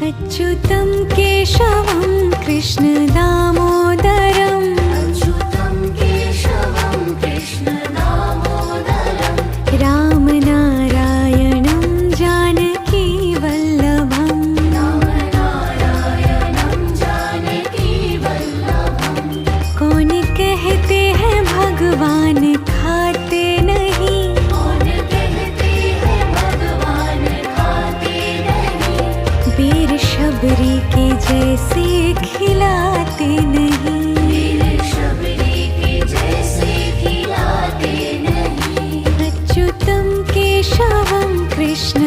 अच्युतं केशवं कृष्ण दामोदरम् अच्युतं केशवं कृष्ण दामोदरं रामनारायणं जानकी वल्लभम् रामनारायणं जानकी वल्लभं कौन कहते हैं भगवान खाते नहीं कौन कहते हैं भगवान खाते नहीं वीर शबरी के जैसे खिलाते नहीं वीर शबरी के जैसे खिलाते नहीं अच्युतं केशवं कृष्ण